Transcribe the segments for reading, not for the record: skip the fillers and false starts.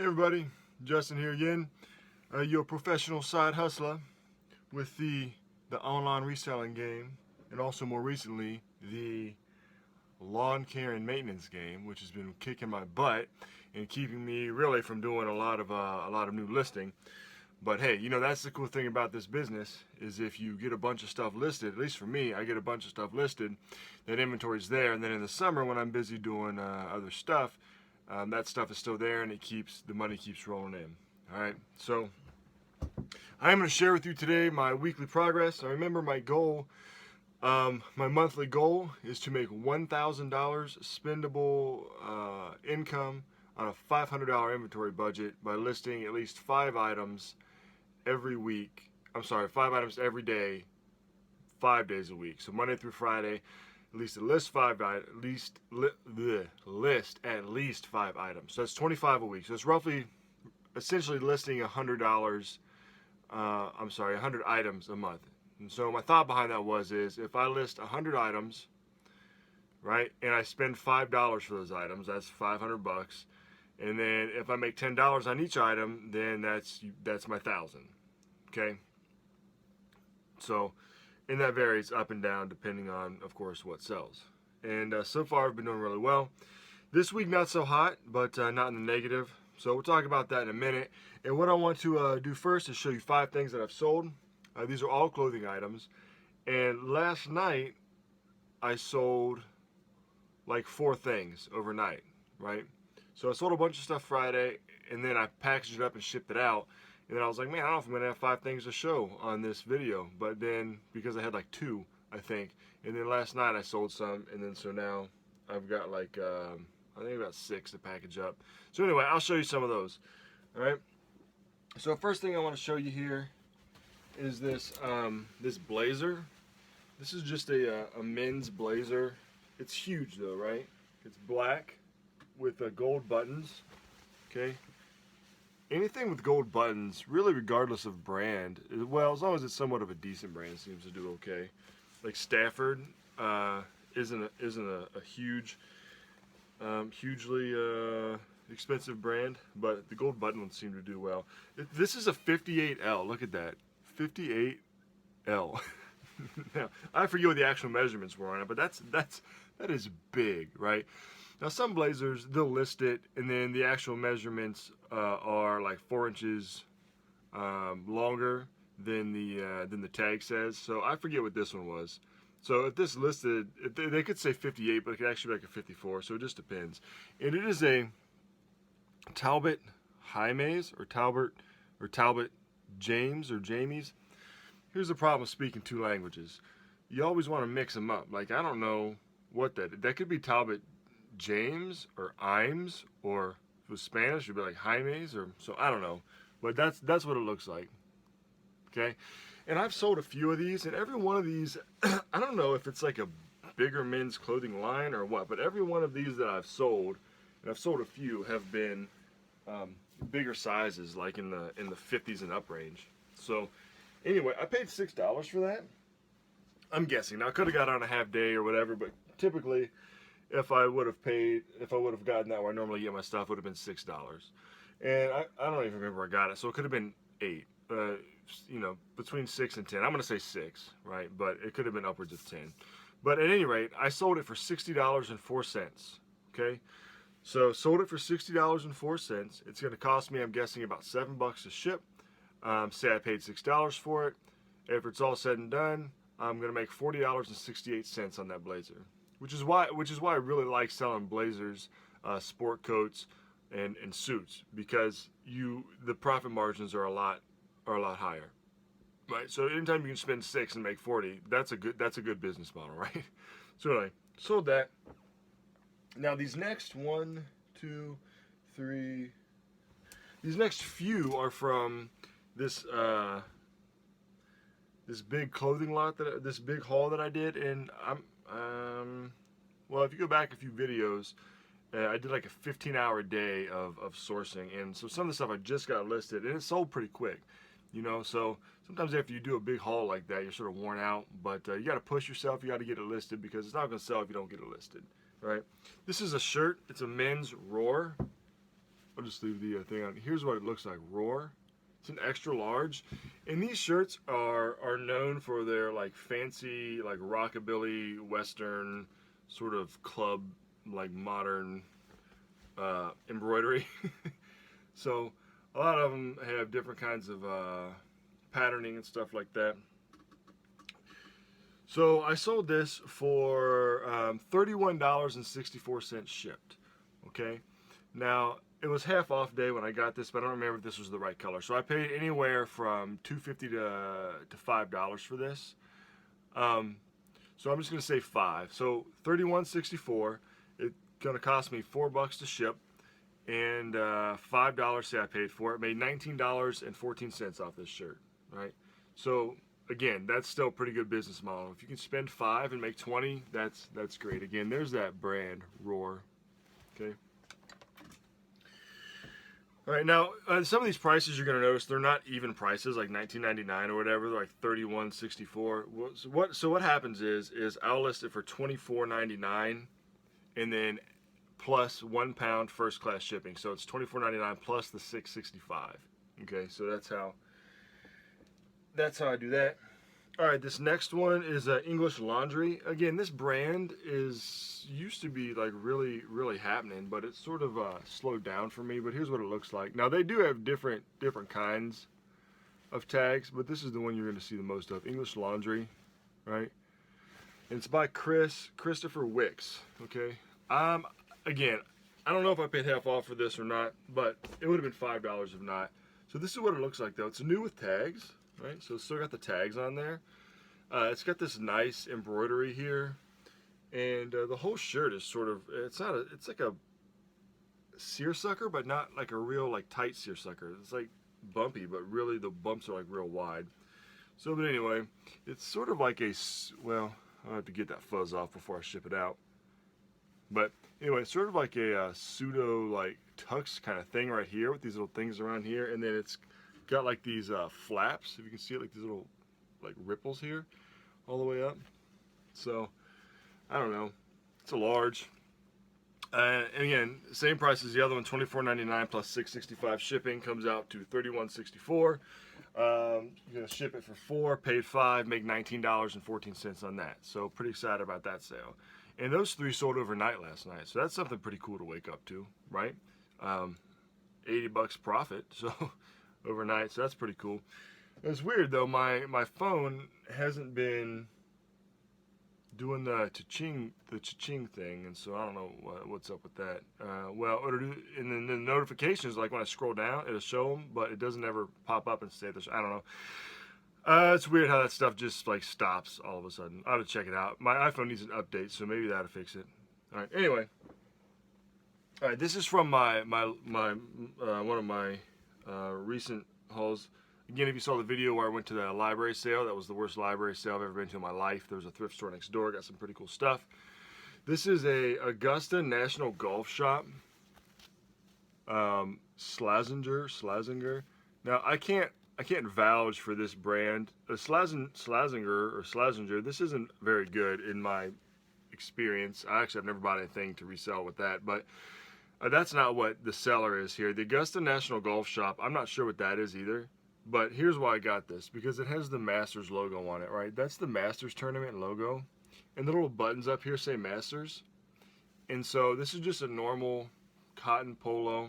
Hey everybody, Justin here again. Your professional side hustler with the online reselling game, and also more recently the lawn care and maintenance game, which has been kicking my butt and keeping me really from doing a lot of new listing. But hey, that's the cool thing about this business is if you get a bunch of stuff listed. At least for me, I get a bunch of stuff listed. That inventory's there, and then in the summer when I'm busy doing other stuff. That stuff is still there, and the money keeps rolling in. All right, so I'm going to share with you today my weekly progress. I remember my goal, my monthly goal is to make $1,000 spendable income on a $500 inventory budget by listing at least 5 items every week. I'm sorry, 5 items every day, 5 days a week. So Monday through Friday. At least list at least 5 items. So that's 25 a week. So it's roughly, essentially listing $100. 100 items a month. And so my thought behind that is if I list 100 items, right, and I spend $5 for those items, that's 500 bucks. And then if I make $10 on each item, then that's my 1,000. Okay. So. And that varies up and down depending on, of course, what sells. And so far, I've been doing really well. This week, not so hot, but not in the negative. So we'll talk about that in a minute. And what I want to do first is show you 5 things that I've sold. These are all clothing items. And last night, I sold like 4 things overnight, right? So I sold a bunch of stuff Friday, and then I packaged it up and shipped it out. And then I was like, man, I don't know if I'm going to have 5 things to show on this video. But then, because I had like 2, I think. And then last night I sold some. And then so now I've got like, I think about 6 to package up. So anyway, I'll show you some of those. All right. So first thing I want to show you here is this, this blazer. This is just a men's blazer. It's huge though, right? It's black with gold buttons. Okay. Anything with gold buttons, really regardless of brand, well, as long as it's somewhat of a decent brand, seems to do okay. Like Stafford isn't a huge, hugely expensive brand, but the gold button ones seem to do well. This is a 58L. Look at that, 58L. Now, I forget what the actual measurements were on it, but that is big, right? Now some blazers, they'll list it, and then the actual measurements are like 4 inches longer than the tag says. So I forget what this one was. So if this listed, they could say 58, but it could actually be like a 54. So it just depends. And it is a Talbot Jaimes or Talbot James or Jamies. Here's the problem with speaking 2 languages. You always want to mix them up. Like I don't know what that could be Talbot James or Imes, or if it was Spanish it'd be like Jaimes, or so I don't know, but that's what it looks like. Okay, and I've sold a few of these, and every one of these I don't know if it's like a bigger men's clothing line or what, but every one of these that I've sold, and I've sold a few, have been bigger sizes, like in the 50s and up range. So anyway, I paid $6 for that. I'm guessing now I could have got on a half day or whatever, but typically if I would have gotten that where I normally get my stuff, it would have been $6. And I don't even remember where I got it, so it could have been 8. Between 6 and 10. I'm going to say 6, right? But it could have been upwards of 10. But at any rate, I sold it for $60.04. Okay? So sold it for $60.04. It's going to cost me, I'm guessing, about $7 to ship. Say I paid $6 for it. If it's all said and done, I'm going to make $40.68 on that blazer. Which is why I really like selling blazers, sport coats, and suits, because the profit margins are a lot higher, right? So anytime you can spend 6 and make 40, that's a good business model, right? So anyway, sold that. Now these next these next few are from this big clothing lot this big haul that I did, and well, if you go back a few videos, I did like a 15-hour day of sourcing, and so some of the stuff I just got listed, and it sold pretty quick, so sometimes after you do a big haul like that, you're sort of worn out, but you got to push yourself, you got to get it listed, because it's not going to sell if you don't get it listed, right? This is a shirt. It's a men's Roar, I'll just leave the thing on. Here's what it looks like. Roar. It's an extra large, and these shirts are known for their like fancy like rockabilly western sort of club like modern embroidery. So a lot of them have different kinds of patterning and stuff like that. So I sold this for $31.64 shipped. Okay, now it was half off day when I got this, but I don't remember if this was the right color. So I paid anywhere from $2.50 to $5 for this. So I'm just gonna say $5. So $31.64. It's gonna cost me $4 to ship, and $5 say I paid for it. Made $19.14 off this shirt. Right. So again, that's still a pretty good business model. If you can spend $5 and make $20, that's great. Again, there's that brand, Roar. Okay. All right, now some of these prices you're going to notice they're not even prices, like $19.99 or whatever. They're like $31.64. So what happens is I'll list it for $24.99, and then plus £1 first class shipping. So it's $24.99 plus the $6.65. Okay, so that's how I do that. All right, this next one is English Laundry. Again, this brand used to be like really happening, but it's sort of slowed down for me. But here's what it looks like. Now they do have different kinds of tags, but this is the one you're going to see the most of. English Laundry, right? And it's by Christopher Wicks. Okay. Again, I don't know if I paid half off for this or not, but it would have been $5 if not. So this is what it looks like though. It's new with tags. Right, so it's still got the tags on there. It's got this nice embroidery here, and the whole shirt is sort of, it's like a seersucker, but not like a real like tight seersucker. It's like bumpy, but really the bumps are like real wide. So, but anyway, it's sort of like well, I'll have to get that fuzz off before I ship it out. But anyway, it's sort of like a pseudo like tux kind of thing right here with these little things around here, and then it's got like these flaps, if you can see it, like these little like ripples here all the way up. So I don't know, it's a large, and again same price as the other one, $24.99 plus $6.65 shipping, comes out to $31.64. You're gonna ship it for $4, paid $5, make $19.14 on that. So pretty excited about that sale. And those three sold overnight last night, so that's something pretty cool to wake up to, right? $80 profit, so overnight, so that's pretty cool. It's weird though, my phone hasn't been doing the cha-ching thing, and so I don't know what's up with that. Well, and then the notifications, like when I scroll down, it'll show them, but it doesn't ever pop up and say this. I don't know. It's weird how that stuff just like stops all of a sudden. I ought to check it out. My iPhone needs an update, so maybe that'll fix it. All right. Anyway, all right. This is from one of my recent hauls. Again, if you saw the video where I went to the library sale, that was the worst library sale I've ever been to in my life. There was a thrift store next door, got some pretty cool stuff. This is a Augusta National Golf Shop, Slazenger. Now I can't vouch for this brand. Slazenger. This isn't very good in my experience. I've never bought anything to resell with that, but that's not what the seller is here. The Augusta National Golf Shop, I'm not sure what that is either. But here's why I got this, because it has the Masters logo on it, right? That's the Masters tournament logo. And the little buttons up here say Masters. And so this is just a normal cotton polo.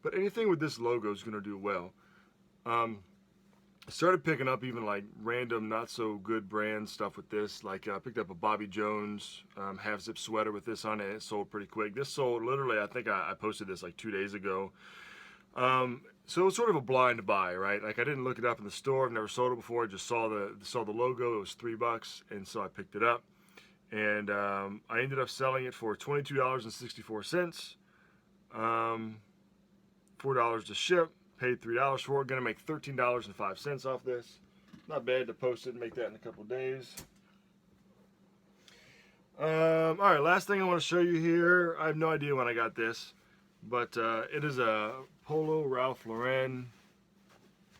But anything with this logo is going to do well. I started picking up even like random not so good brand stuff with this. Like I picked up a Bobby Jones half zip sweater with this on it. It sold pretty quick. This sold literally, I think I posted this like 2 days ago. So it was sort of a blind buy, right? Like I didn't look it up in the store. I've never sold it before. I just saw the logo. It was $3, and so I picked it up. And I ended up selling it for $22.64. $4 to ship. Paid $3 for it. Gonna make $13.05 off this. Not bad to post it and make that in a couple of days. All right, last thing I want to show you here. I have no idea when I got this, but it is a Polo Ralph Lauren.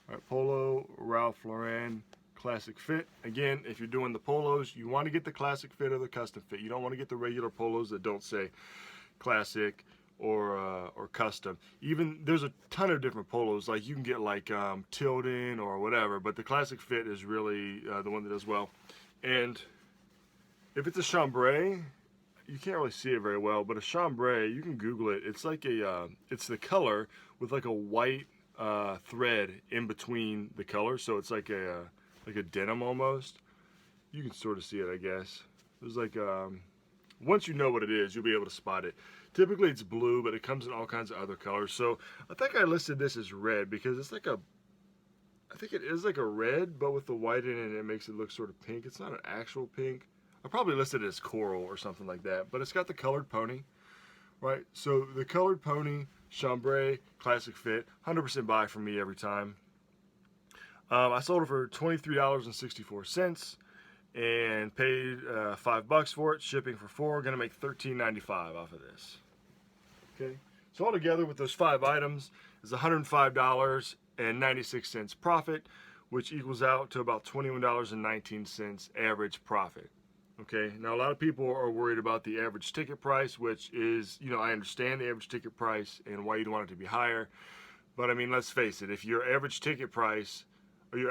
All right, Polo Ralph Lauren classic fit. Again, if you're doing the polos, you want to get the classic fit or the custom fit. You don't want to get the regular polos that don't say classic or custom. Even there's a ton of different polos. Like you can get like Tilden or whatever, but the classic fit is really the one that does well. And if it's a chambray, you can't really see it very well, but a chambray, you can Google it. It's like it's the color with like a white thread in between the colors, so it's like a denim almost. You can sort of see it, I guess. There's like once you know what it is, you'll be able to spot it. Typically it's blue, but it comes in all kinds of other colors. So I think I listed this as red because it's like I think it is like a red, but with the white in it, it makes it look sort of pink. It's not an actual pink. I probably listed it as coral or something like that, but it's got the colored pony, right? So the colored pony, chambray, classic fit, 100% buy from me every time. I sold it for $23.64 and paid $5 for it. Shipping for 4, gonna make $13.95 off of this. Okay, so altogether with those 5 items is $105.96 profit, which equals out to about $21.19 average profit. Okay, now a lot of people are worried about the average ticket price, which is, you know, I understand the average ticket price and why you'd want it to be higher, but I mean, let's face it, if your average ticket price, or your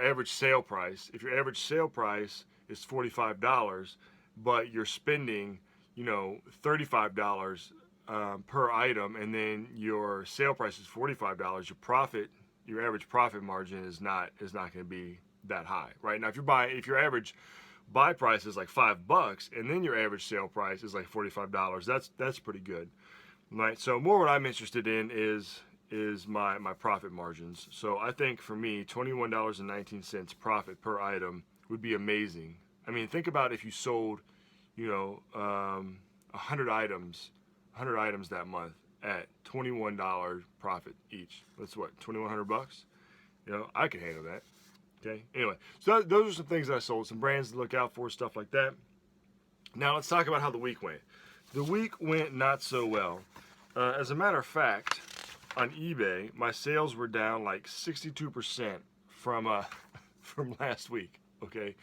average sale price, if your average sale price is $45, but you're spending, you know, $35 per item, and then your sale price is $45, your average profit margin is not going to be that high, right? Now, if your average buy price is like $5, and then your average sale price is like $45, that's pretty good, right? So more what I'm interested in is my profit margins. So I think for me, $21.19 profit per item would be amazing. I mean, think about if you sold, you know, 100 items that month at $21 profit each. That's what, $2,100? You know, I could handle that. Okay. Anyway, so those are some things that I sold, some brands to look out for, stuff like that. Now let's talk about how the week went. The week went not so well. As a matter of fact, on eBay, my sales were down like 62% from last week. Okay.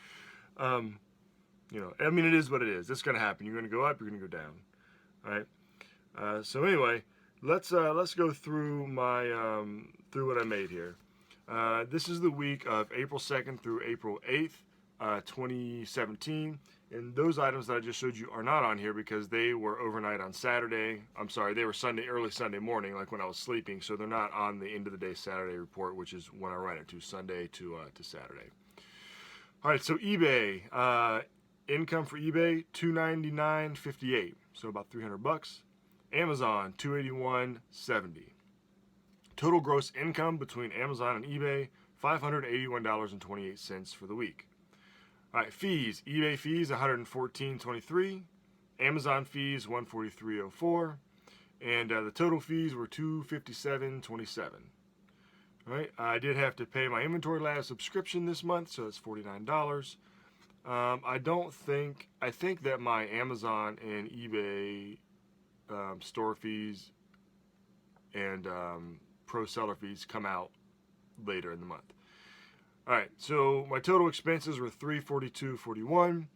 You know, I mean, it is what it is. It's going to happen. You're going to go up, you're going to go down. All right. So anyway, let's go through through what I made here. This is the week of April 2nd through April 8th, 2017. And those items that I just showed you are not on here because they were overnight on Saturday. I'm sorry, they were early Sunday morning, like when I was sleeping. So they're not on the end of the day Saturday report, which is when I run it to Sunday to Saturday. All right, so eBay, income for eBay, $299.58, so about $300. Amazon, $281.70. Total gross income between Amazon and eBay, $581.28 for the week. All right, fees. eBay fees, $114.23. Amazon fees, $143.04. And the total fees were $257.27. All right, I did have to pay my Inventory Lab subscription this month, so that's $49. I think that my Amazon and eBay store fees and pro seller fees come out later in the month. All right, so my total expenses were $342.41.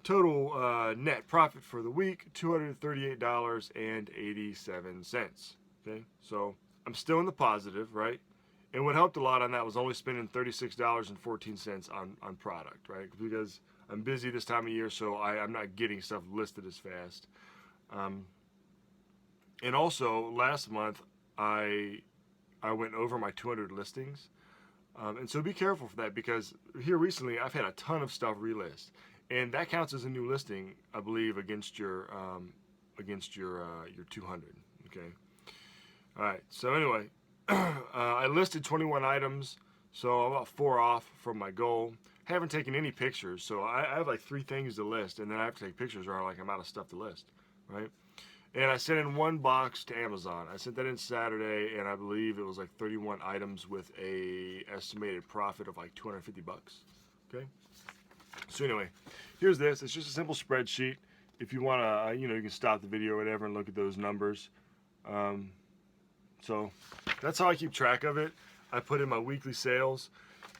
Total net profit for the week, $238.87. Okay, so I'm still in the positive, right? And what helped a lot on that was only spending $36.14 on product, right? Because I'm busy this time of year, so I'm not getting stuff listed as fast. And also, last month, I went over my 200 listings. And so be careful for that, because here recently, I've had a ton of stuff relist. And that counts as a new listing, I believe, against your 200, okay? All right, so anyway, I listed 21 items, so I'm about 4 off from my goal. Haven't taken any pictures, so I have like 3 things to list, and then I have to take pictures or like I'm out of stuff to list, right? And I sent in 1 box to Amazon. I sent that in Saturday, and I believe it was like 31 items with a estimated profit of like $250, okay? So anyway, here's this. It's just a simple spreadsheet. If you want to, you can stop the video or whatever and look at those numbers. So that's how I keep track of it. I put in my weekly sales,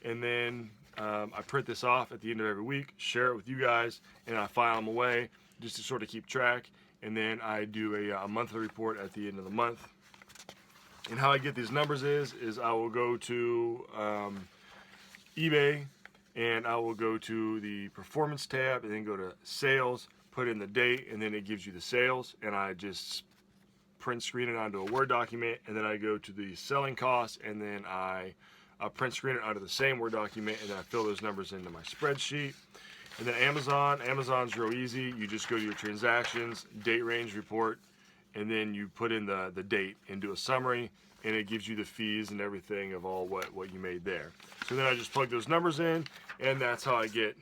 and then I print this off at the end of every week, share it with you guys, and I file them away just to sort of keep track. and then I do a monthly report at the end of the month. And how I get these numbers is I will go to eBay, and I will go to the performance tab and then go to sales, put in the date, and then it gives you the sales, and I just print screen it onto a Word document, and then I go to the selling costs, and then I print screen it onto the same Word document, and then I fill those numbers into my spreadsheet. And then Amazon's real easy. You just go to your transactions, date range report, and then you put in the date and do a summary, and it gives you the fees and everything of all what you made there. So then I just plug those numbers in, and that's how I get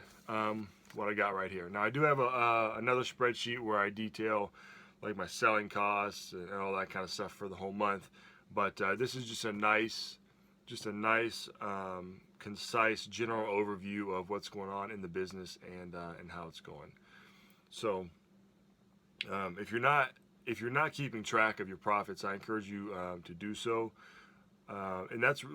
what I got right here. Now I do have another spreadsheet where I detail like my selling costs and all that kind of stuff for the whole month, but this is just a nice concise general overview of what's going on in the business and how it's going. So if you're not keeping track of your profits, I encourage you to do so. And that's what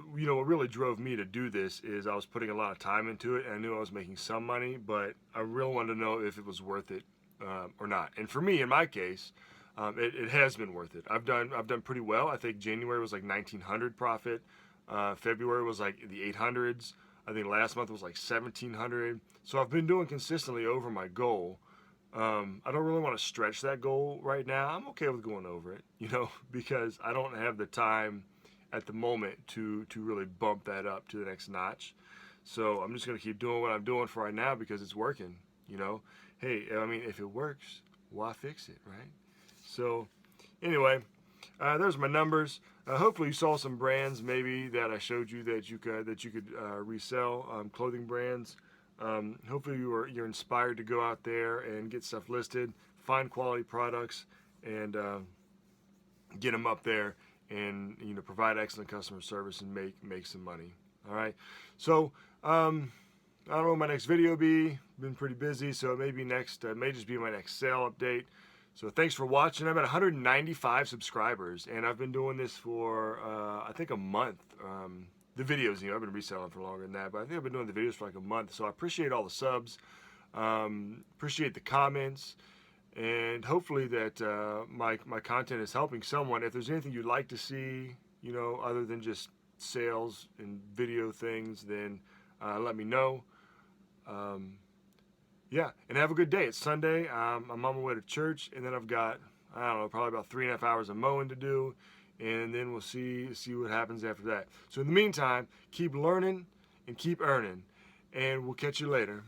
really drove me to do this is I was putting a lot of time into it, and I knew I was making some money, but I really wanted to know if it was worth it or not. And for me, in my case, it has been worth it. I've done pretty well. I think January was like 1,900 profit. February was like the 800s. I think last month was like 1,700. So I've been doing consistently over my goal. I don't really want to stretch that goal right now. I'm okay with going over it, because I don't have the time at the moment to really bump that up to the next notch. So I'm just going to keep doing what I'm doing for right now because it's working, Hey, I mean, if it works, why fix it, right? So anyway, there's my numbers. Hopefully you saw some brands maybe that I showed you that you could resell, clothing brands. Hopefully you're inspired to go out there and get stuff listed, find quality products, and get them up there, and provide excellent customer service and make some money. All right. So I don't know what my next video will be. Been pretty busy, so it may be may just be my next sale update. So thanks for watching. I'm at 195 subscribers, and I've been doing this for I think a month. The videos, I've been reselling for longer than that, but I think I've been doing the videos for like a month. So I appreciate all the subs, appreciate the comments, and hopefully that my content is helping someone. If there's anything you'd like to see, other than just sales and video things, then let me know. Yeah, and have a good day. It's Sunday. I'm on my way to church, and then I've got, I don't know, probably about 3.5 hours of mowing to do, and then we'll see what happens after that. So in the meantime, keep learning and keep earning, and we'll catch you later.